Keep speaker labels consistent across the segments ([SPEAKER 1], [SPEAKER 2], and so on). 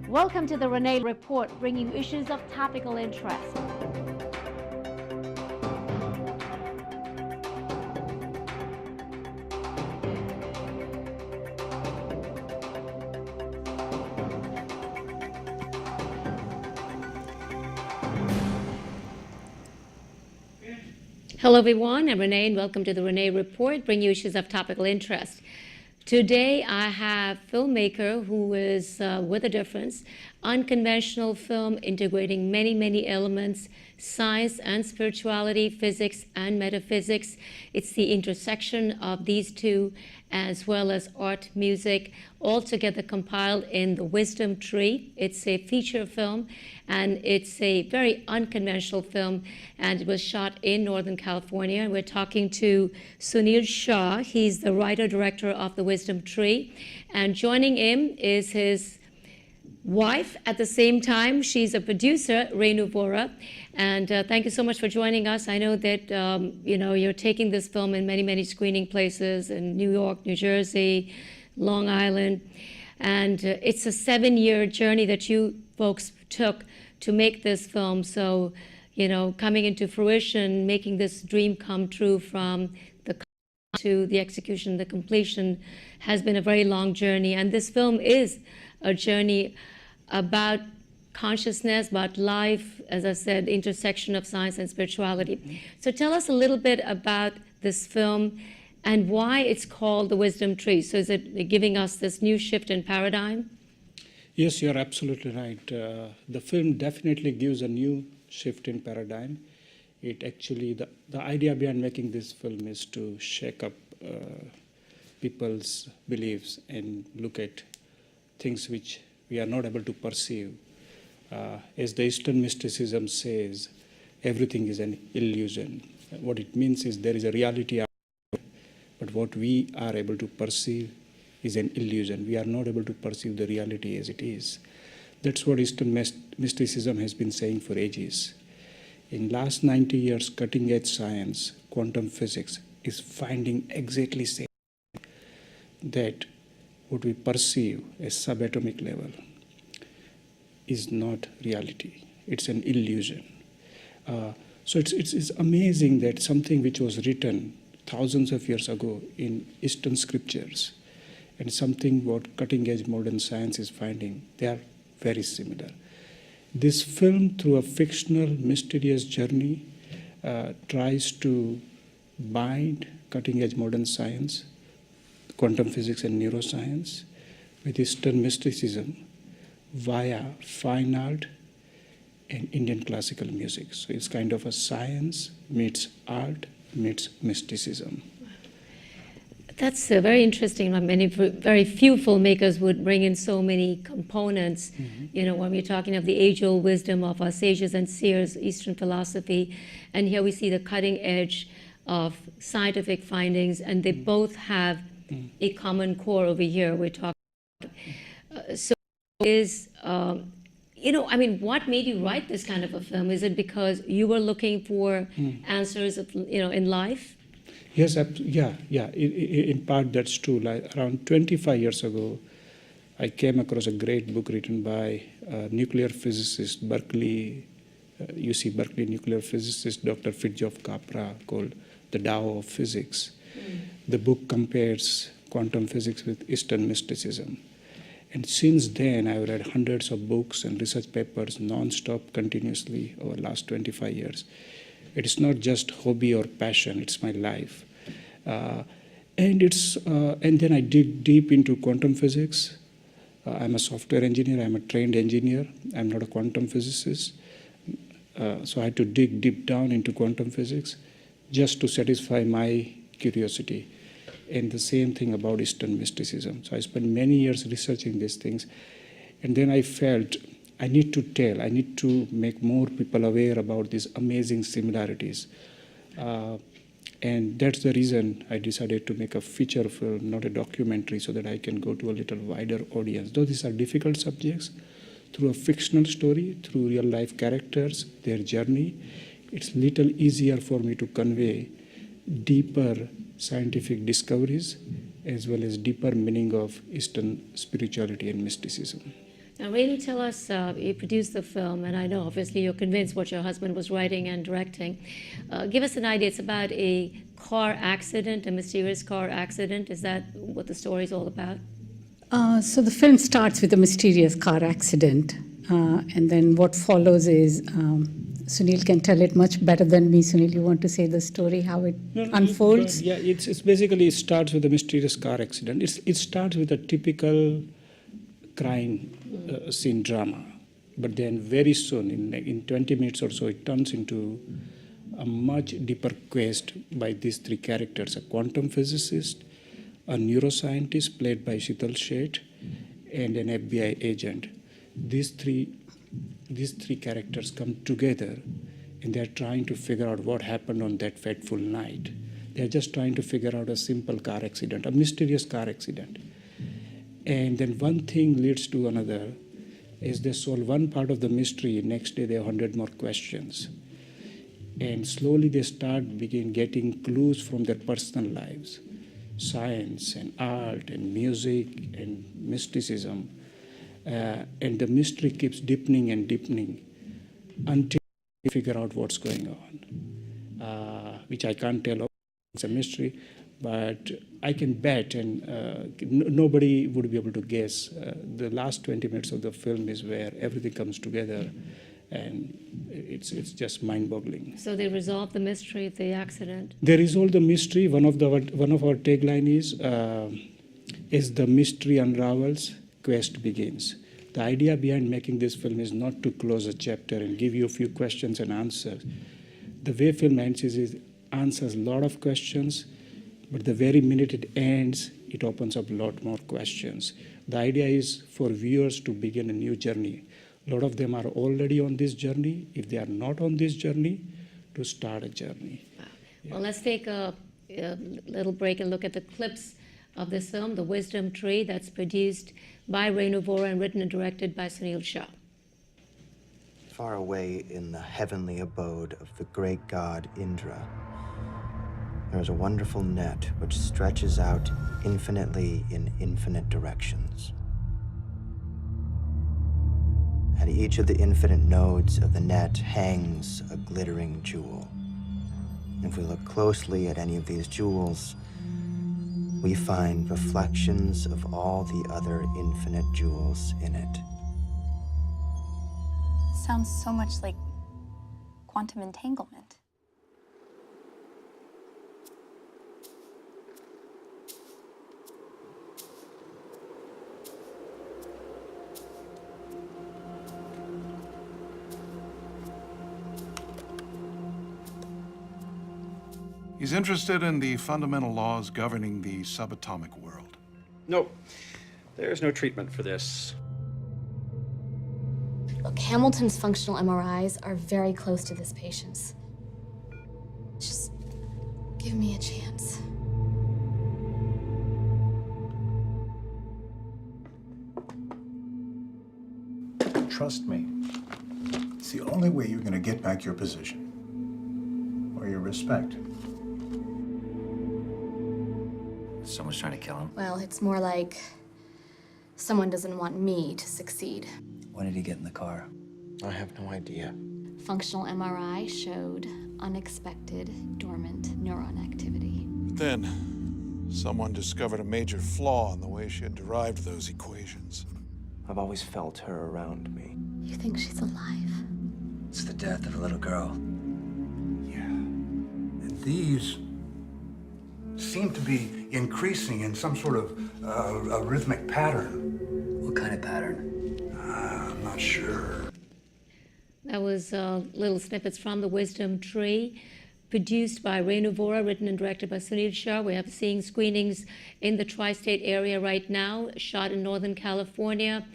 [SPEAKER 1] Welcome to the Renee Report, bringing you issues of topical interest. Hello everyone, I'm Renee and welcome to the Renee Report, bringing you issues of topical interest. Today I have a filmmaker who is with a difference, unconventional film integrating many elements, science and spirituality, physics and metaphysics. It's the intersection of these two, as well as art, music, all together compiled in The Wisdom Tree. It's a feature film, and it's a very unconventional film, and it was shot in Northern California. And we're talking to Sunil Shah. He's the writer-director of The Wisdom Tree. And joining him is his wife at the same time. She's a producer, Renu, Vora. And thank you so much for joining us. I know that you're taking this film in many screening places in New York, New Jersey, Long Island. And it's a 7-year journey that you folks took to make this film. So, coming into fruition, making this dream come true from the to the execution, the completion, has been a very long journey. And this film is a journey about consciousness, about life, as I said, intersection of science and spirituality. So tell us a little bit about this film and why it's called The Wisdom Tree. So is it giving us this new shift in paradigm?
[SPEAKER 2] Yes, you're absolutely right. The film definitely gives a new shift in paradigm. It actually, the idea behind making this film is to shake up people's beliefs and look at things which we are not able to perceive. As the Eastern mysticism says, everything is an illusion. What it means is there is a reality out there, but what we are able to perceive is an illusion. We are not able to perceive the reality as it is. That's what Eastern mysticism has been saying for ages. In last 90 years, cutting-edge science, quantum physics, is finding exactly same that what we perceive as subatomic level is not reality. It's an illusion. So it's amazing that something which was written thousands of years ago in Eastern scriptures and something what cutting-edge modern science is finding, they are very similar. This film, through a fictional, mysterious journey, tries to bind cutting-edge modern science, quantum physics and neuroscience, with Eastern mysticism via fine art and Indian classical music. So it's kind of a science meets art meets mysticism.
[SPEAKER 1] That's very interesting. I mean, very few filmmakers would bring in so many components. When we're talking of the age-old wisdom of our sages and seers, Eastern philosophy, and here we see the cutting edge of scientific findings, and they both have a common core over here we're talking about. What made you write this kind of a film? Is it because you were looking for answers of, in life?
[SPEAKER 2] Yes, in part that's true. Like around 25 years ago, I came across a great book written by a nuclear physicist, UC Berkeley nuclear physicist, Dr. Fritjof Capra, called The Tao of Physics. The book compares quantum physics with Eastern mysticism. And since then, I've read hundreds of books and research papers non-stop, continuously over the last 25 years. It is not just hobby or passion, it's my life. And then I dig deep into quantum physics. I'm a software engineer, I'm a trained engineer, I'm not a quantum physicist. So I had to dig deep down into quantum physics just to satisfy my curiosity. And the same thing about Eastern mysticism. So I spent many years researching these things. And then I felt I need to make more people aware about these amazing similarities. And that's the reason I decided to make a feature film, not a documentary, so that I can go to a little wider audience. Though these are difficult subjects, through a fictional story, through real life characters, their journey, it's little easier for me to convey deeper scientific discoveries as well as deeper meaning of Eastern spirituality and mysticism.
[SPEAKER 1] Now, Renu, tell us, you produced the film, and I know obviously you're convinced what your husband was writing and directing. Give us an idea. It's about a car accident, a mysterious car accident. Is that what the story is all about?
[SPEAKER 3] So the film starts with a mysterious car accident, and then what follows is Sunil can tell it much better than me. Sunil, you want to say the story, how it unfolds?
[SPEAKER 2] It's basically it starts with a mysterious car accident. It starts with a typical crime scene drama, but then very soon, in 20 minutes or so, it turns into a much deeper quest by these three characters: a quantum physicist, a neuroscientist played by Sheetal Sheth, and an FBI agent. These three characters come together, and they're trying to figure out what happened on that fateful night. They're just trying to figure out a simple car accident, a mysterious car accident. And then one thing leads to another. As they solve one part of the mystery, next day they have 100 more questions. And slowly they begin getting clues from their personal lives. Science and art and music and mysticism. And the mystery keeps deepening and deepening until we figure out what's going on, which I can't tell. It's a mystery, but I can bet, and nobody would be able to guess. The last 20 minutes of the film is where everything comes together, and it's just mind-boggling.
[SPEAKER 1] So they resolve the mystery of the accident.
[SPEAKER 2] They resolve the mystery. One of our tagline is, as the mystery unravels, quest begins. The idea behind making this film is not to close a chapter and give you a few questions and answers. The way film ends is it answers a lot of questions, but the very minute it ends, it opens up a lot more questions. The idea is for viewers to begin a new journey. A lot of them are already on this journey. If they are not on this journey, to start a journey.
[SPEAKER 1] Wow. Yeah. Well, let's take a little break and look at the clips of this film, The Wisdom Tree, that's produced by Renu, Vora, and written and directed by Sunil Shah.
[SPEAKER 4] Far away in the heavenly abode of the great god Indra, there is a wonderful net which stretches out infinitely in infinite directions. At each of the infinite nodes of the net hangs a glittering jewel. If we look closely at any of these jewels, we find reflections of all the other infinite jewels in it.
[SPEAKER 5] Sounds so much like quantum entanglement.
[SPEAKER 6] He's interested in the fundamental laws governing the subatomic world.
[SPEAKER 7] No, there's no treatment for this.
[SPEAKER 8] Look, Hamilton's functional MRIs are very close to this patient's. Just give me a chance.
[SPEAKER 9] Trust me. It's the only way you're going to get back your position. Or your respect.
[SPEAKER 10] Someone's trying to kill him?
[SPEAKER 8] Well, it's more like someone doesn't want me to succeed.
[SPEAKER 10] When did he get in the car?
[SPEAKER 4] I have no idea.
[SPEAKER 8] Functional MRI showed unexpected dormant neuron activity.
[SPEAKER 6] But then, someone discovered a major flaw in the way she had derived those equations.
[SPEAKER 4] I've always felt her around me.
[SPEAKER 8] You think she's alive?
[SPEAKER 10] It's the death of a little girl.
[SPEAKER 9] Yeah. And these seem to be increasing in some sort of a rhythmic pattern.
[SPEAKER 10] What kind of pattern?
[SPEAKER 9] I'm not sure.
[SPEAKER 1] That was little snippets from The Wisdom Tree, produced by Renu, Vora, written and directed by Sunil Shah. We have seeing screenings in the tri-state area right now, shot in Northern California,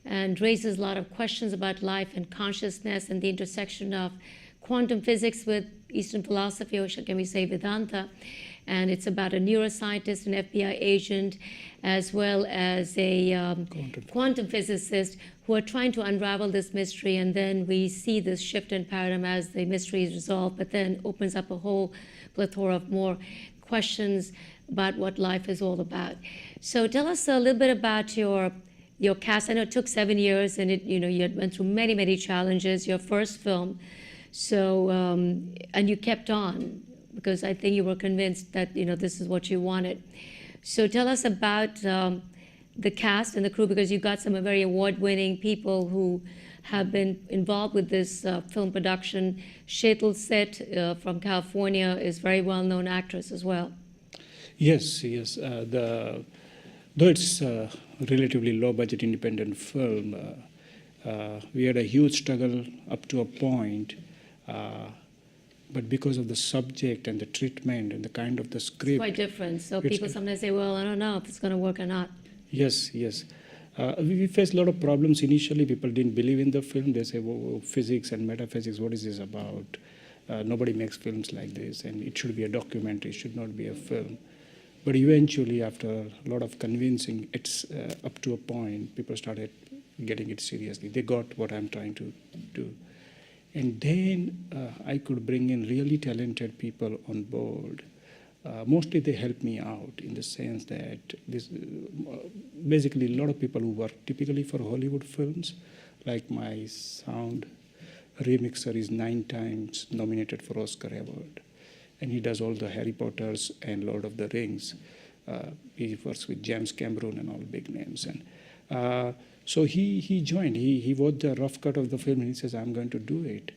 [SPEAKER 1] and raises a lot of questions about life and consciousness and the intersection of quantum physics with Eastern philosophy, or can we say Vedanta. And it's about a neuroscientist, an FBI agent, as well as a quantum physicist who are trying to unravel this mystery. And then we see this shift in paradigm as the mystery is resolved, but then opens up a whole plethora of more questions about what life is all about. So tell us a little bit about your your cast. I know it took 7 years, and you had went through many, many challenges. Your first film, so and you kept on because I think you were convinced that this is what you wanted. So tell us about the cast and the crew, because you got some very award-winning people who have been involved with this film production. Shetal Seth from California is a very well-known actress as well.
[SPEAKER 2] Yes. Though it's a relatively low-budget independent film, we had a huge struggle up to a point. But because of the subject and the treatment and the kind of the script,
[SPEAKER 1] It's quite different. So people sometimes say, "Well, I don't know if it's going to work or not."
[SPEAKER 2] Yes. We faced a lot of problems initially. People didn't believe in the film. They say, "Whoa, physics and metaphysics, what is this about? Nobody makes films like this, and it should be a documentary. It should not be a film." But eventually, after a lot of convincing, it's up to a point, people started getting it seriously. They got what I'm trying to do. And then I could bring in really talented people on board. Mostly they helped me out in the sense that basically a lot of people who work typically for Hollywood films, like my sound remixer is 9 times nominated for Oscar Award. And he does all the Harry Potters and Lord of the Rings. He works with James Cameron and all big names. And so he joined. He watched the rough cut of the film and he says, "I'm going to do it."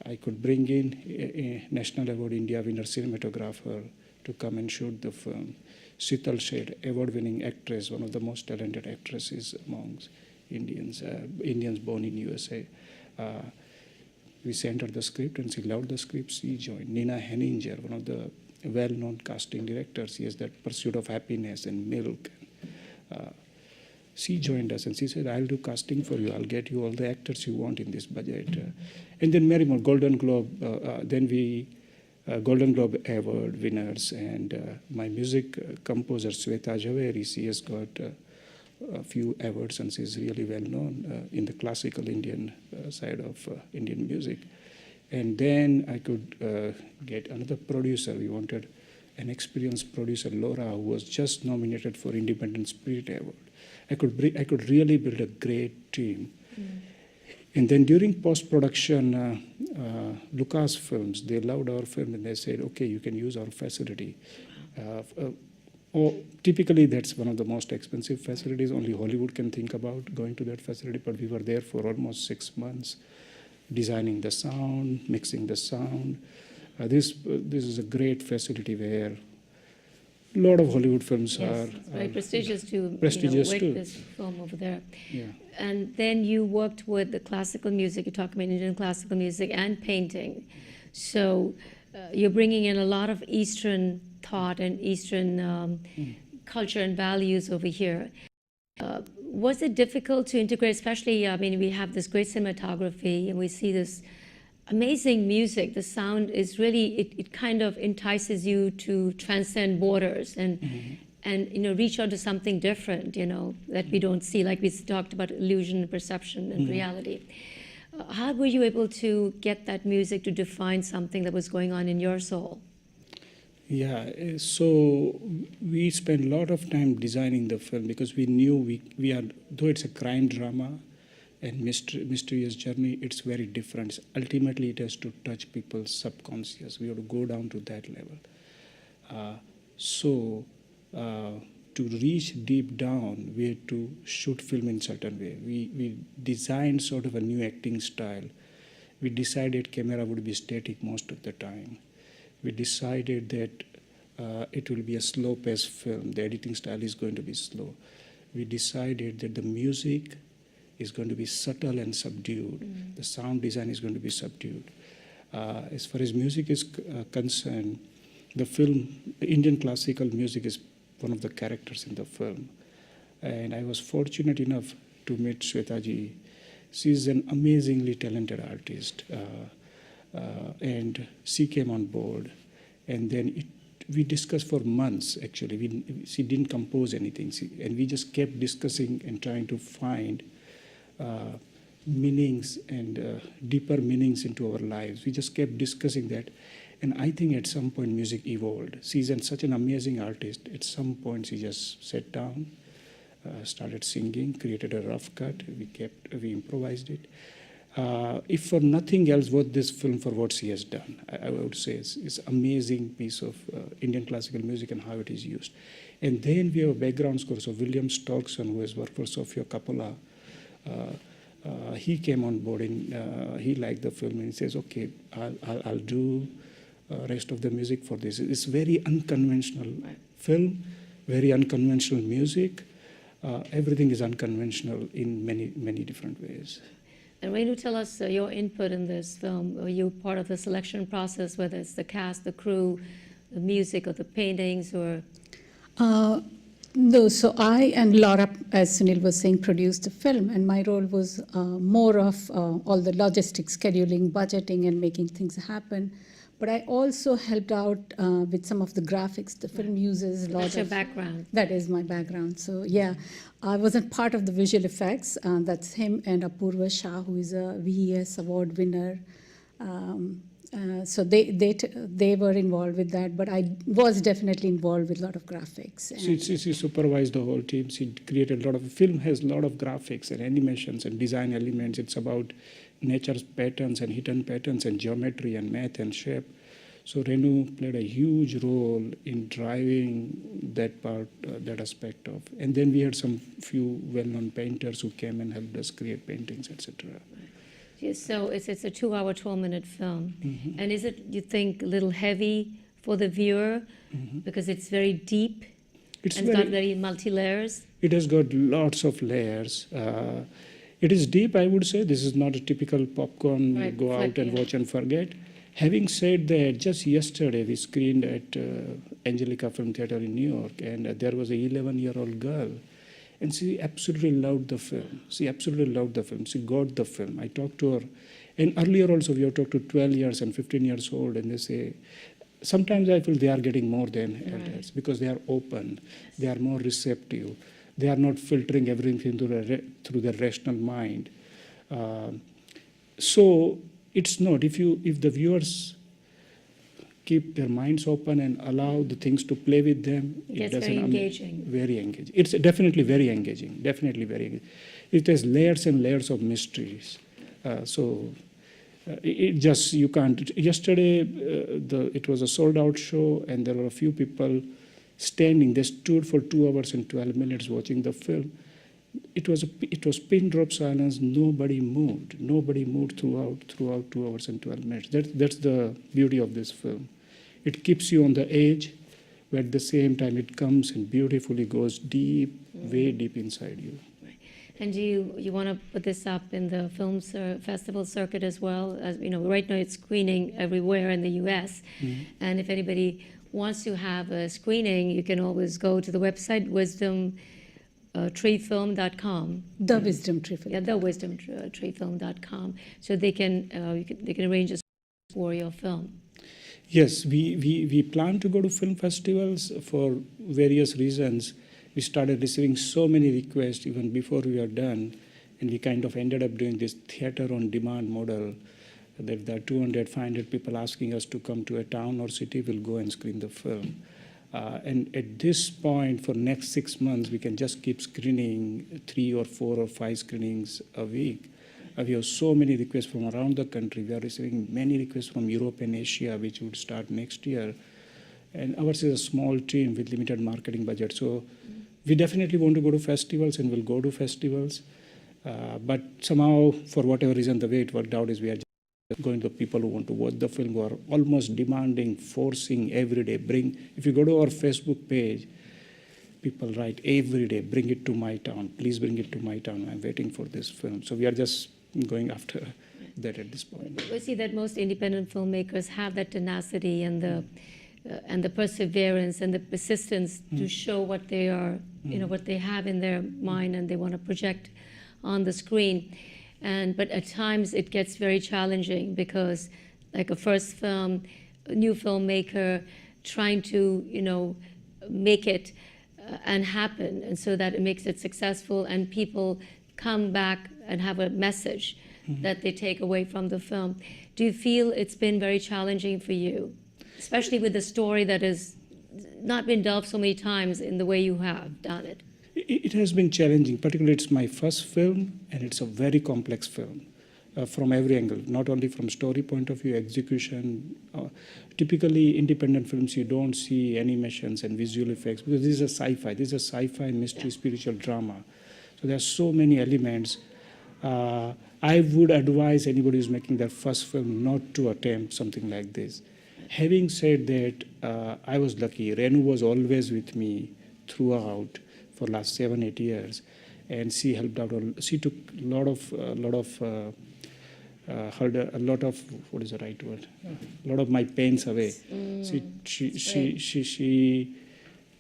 [SPEAKER 2] I could bring in a National Award India winner cinematographer to come and shoot the film. Shetal Seth, award-winning actress, one of the most talented actresses amongst Indians born in USA. We sent her the script and she loved the script. She joined. Nina Henninger, one of the well-known casting directors. She has that Pursuit of Happiness and Milk. She joined us and she said, "I'll do casting for you. I'll get you all the actors you want in this budget." And then many more Golden Globe. Golden Globe Award winners, and my music composer Sweta Javeri, she has got a few awards and she's really well known in the classical Indian side of Indian music. And then I could get another producer. We wanted an experienced producer, Laura, who was just nominated for Independent Spirit Award. I could really build a great team. And then during post-production, Lucasfilms, they loved our film and they said, "Okay, you can use our facility." Typically, that's one of the most expensive facilities. Only Hollywood can think about going to that facility, but we were there for almost 6 months, designing the sound, mixing the sound. This is a great facility where a lot of Hollywood films
[SPEAKER 1] Yes, it's very prestigious to work this film over there.
[SPEAKER 2] Yeah.
[SPEAKER 1] And then you worked with the classical music. You talked about Indian classical music and painting. So you're bringing in a lot of Eastern thought and Eastern culture and values over here. Was it difficult to integrate, especially, we have this great cinematography and we see this amazing music. The sound is really, it kind of entices you to transcend borders and reach out to something different, that we don't see, like we talked about illusion and perception and reality. How were you able to get that music to define something that was going on in your soul?
[SPEAKER 2] Yeah, so we spent a lot of time designing the film because we knew we are, though it's a crime drama and mysterious journey, it's very different. Ultimately, it has to touch people's subconscious. We have to go down to that level. To reach deep down, we had to shoot film in a certain way. We designed sort of a new acting style. We decided camera would be static most of the time. We decided that it will be a slow-paced film. The editing style is going to be slow. We decided that the music is going to be subtle and subdued. The sound design is going to be subdued. As far as music is concerned, the Indian classical music is one of the characters in the film. And I was fortunate enough to meet Swetaji. She's an amazingly talented artist. And she came on board. And then we discussed for months, actually. She didn't compose anything. And we just kept discussing and trying to find meanings and deeper meanings into our lives. We just kept discussing that. And I think at some point music evolved. She's such an amazing artist. At some point she just sat down, started singing, created a rough cut. We improvised it. If for nothing else, what this film for what she has done, I would say is amazing piece of Indian classical music and how it is used. And then we have a background score. So William Stokesson, who has worked for Sofia Coppola, he came on board and he liked the film and he says, okay, I'll do rest of the music for this. It's very unconventional film, very unconventional music. Everything is unconventional in many different ways.
[SPEAKER 1] And Renu, tell us your input in this film. Were you part of the selection process, whether it's the cast, the crew, the music, or the paintings, or?
[SPEAKER 3] No, so I and Laura, as Sunil was saying, produced the film, and my role was more of all the logistics, scheduling, budgeting, and making things happen. But I also helped out with some of the graphics. The film uses a lot of...
[SPEAKER 1] That's your background.
[SPEAKER 3] That is my background. So yeah, I wasn't part of the visual effects. That's him and Apurva Shah, who is a VES award winner. So they were involved with that, but I was definitely involved with a lot of graphics.
[SPEAKER 2] She supervised the whole team. She created a lot of... Film has a lot of graphics and animations and design elements. It's about nature's patterns and hidden patterns and geometry and math and shape. So Renu played a huge role in driving that part, that aspect of. And then we had some few well-known painters who came and helped us create paintings, etc.
[SPEAKER 1] So it's a 2-hour, 12-minute film. Mm-hmm. And is it, you think, a little heavy for the viewer? Mm-hmm. Because it's very deep it's got very multi-layers?
[SPEAKER 2] It has got lots of layers. It is deep, I would say. This is not a typical popcorn, go out and watch and forget. Having said that, just yesterday we screened at Angelica Film Theatre in New York, and there was an 11-year-old girl, and she absolutely loved the film. She absolutely loved the film. She got the film. I talked to her, and earlier also we have talked to 12 years and 15 years old, and they say, sometimes I feel they are getting more than elders because they are open, they are more receptive. They are not filtering everything through their rational mind. So it's not. If the viewers keep their minds open and allow the things to play with them,
[SPEAKER 1] it gets very engaging.
[SPEAKER 2] Very engaging. It's definitely very engaging. Definitely very engaging. It has layers and layers of mysteries. It just you can't. Yesterday, it was a sold-out show, and there were a few people standing. They stood for 2 hours and 12 minutes watching the film. It was pin drop silence. Nobody moved. Nobody moved throughout 2 hours and 12 minutes. That's the beauty of this film. It keeps you on the edge, but at the same time it comes and beautifully goes deep, way deep inside you.
[SPEAKER 1] And do you want to put this up in the film festival circuit as well? As you know, right now it's screening everywhere in the U.S. Mm-hmm. And if anybody wants to have a screening, you can always go to the website wisdomtreefilm.com.
[SPEAKER 3] The Wisdom Tree Film.
[SPEAKER 1] Yeah, the wisdomtreefilm.com. So they can arrange a for your film.
[SPEAKER 2] Yes, we plan to go to film festivals for various reasons. We started receiving so many requests even before we were done, and we kind of ended up doing this theater on demand model. That there are 200, 500 people asking us to come to a town or city, we'll go and screen the film. And at this point, for next 6 months, we can just keep screening 3 or 4 or 5 screenings a week. We have so many requests from around the country. We are receiving many requests from Europe and Asia, which would start next year. And ours is a small team with limited marketing budget. So we definitely want to go to festivals, and we'll go to festivals. But somehow, for whatever reason, the way it worked out is we are going to people who want to watch the film, who are almost demanding, forcing every day. If you go to our Facebook page, people write every day, bring it to my town, please bring it to my town, I'm waiting for this film. So we are just going after that at this point.
[SPEAKER 1] We see that most independent filmmakers have that tenacity and the perseverance and the persistence to show what they are, what they have in their mind and they want to project on the screen. But at times it gets very challenging because, like a first film, a new filmmaker trying to, make it and happen, and so that it makes it successful, and people come back and have a message that they take away from the film. Do you feel it's been very challenging for you, especially with the story that has not been delved so many times in the way you have done it?
[SPEAKER 2] it has been challenging. Particularly, it's my first film, and it's a very complex film from every angle, not only from story point of view, execution. Typically, independent films, you don't see animations and visual effects because this is a sci-fi. This is a sci-fi mystery spiritual drama. So there are so many elements. I would advise anybody who's making their first film not to attempt something like this. Having said that, I was lucky. Renu was always with me throughout for last 7-8 years, and she helped out. She took a lot of what is the right word? A lot of my pains away.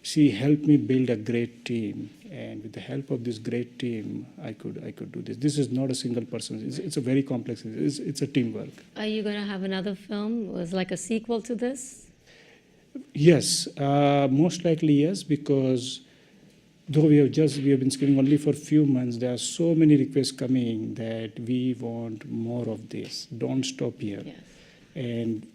[SPEAKER 2] She helped me build a great team, and with the help of this great team, I could do this. This is not a single person. It's a very complex. It's a teamwork.
[SPEAKER 1] Are you going to have another film? Was like a sequel to this?
[SPEAKER 2] Yes, most likely yes, because though we have been screening only for a few months, there are so many requests coming that we want more of this. Don't stop here.
[SPEAKER 1] Yes.
[SPEAKER 2] And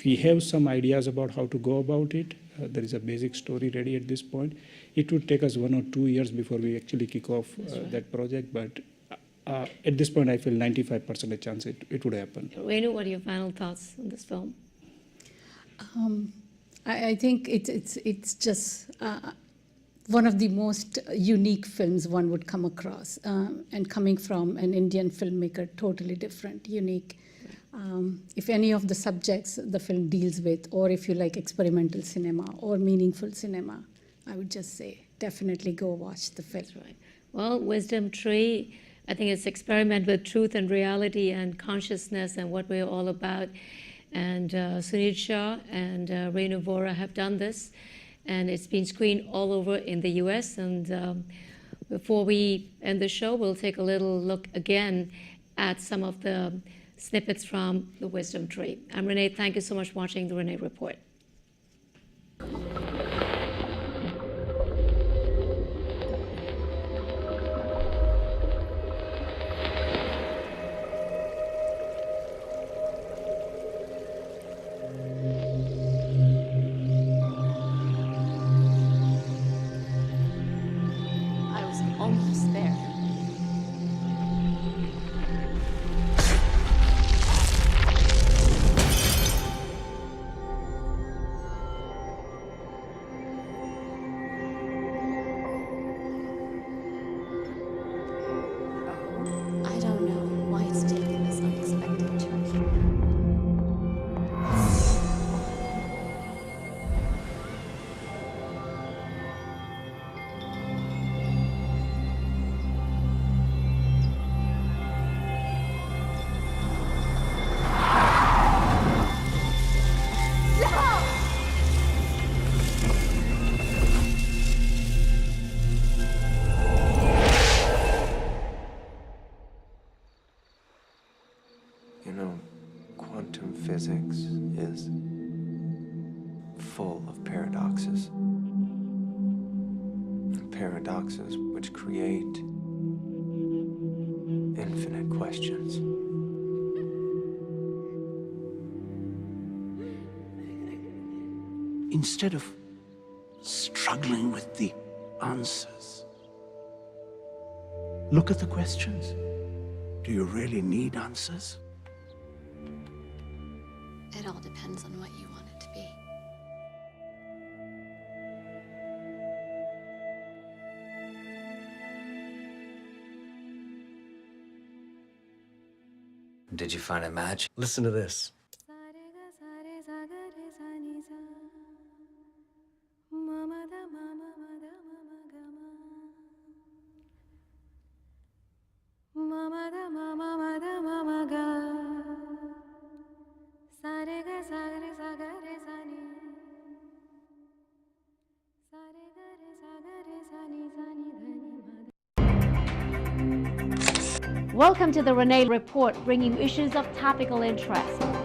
[SPEAKER 2] we have some ideas about how to go about it. There is a basic story ready at this point. It would take us 1 or 2 years before we actually kick off that project, but at this point I feel 95% a chance it would happen.
[SPEAKER 1] Renu, what are your final thoughts on this film?
[SPEAKER 3] I think it's just one of the most unique films one would come across, and coming from an Indian filmmaker, totally different, unique. If any of the subjects the film deals with, or if you like experimental cinema or meaningful cinema, I would just say definitely go watch the film.
[SPEAKER 1] That's right. Well, Wisdom Tree, I think it's experiment with truth and reality and consciousness and what we're all about. And Sunil, Shah and Renu, Vora have done this, and it's been screened all over in the US. And before we end the show, we'll take a little look again at some of the snippets from the Wisdom Tree. I'm Renee. Thank you so much for watching the Renee Report.
[SPEAKER 8] I was almost there. I don't know why it's taken this unexpected turn.
[SPEAKER 4] You know, quantum physics is full of paradoxes. Paradoxes which create infinite questions.
[SPEAKER 11] Instead of struggling with the answers, look at the questions. Do you really need answers?
[SPEAKER 8] It all depends on what you want it to be.
[SPEAKER 10] Did you find a match? Listen to this.
[SPEAKER 1] Welcome to the Renee Report, bringing you issues of topical interest.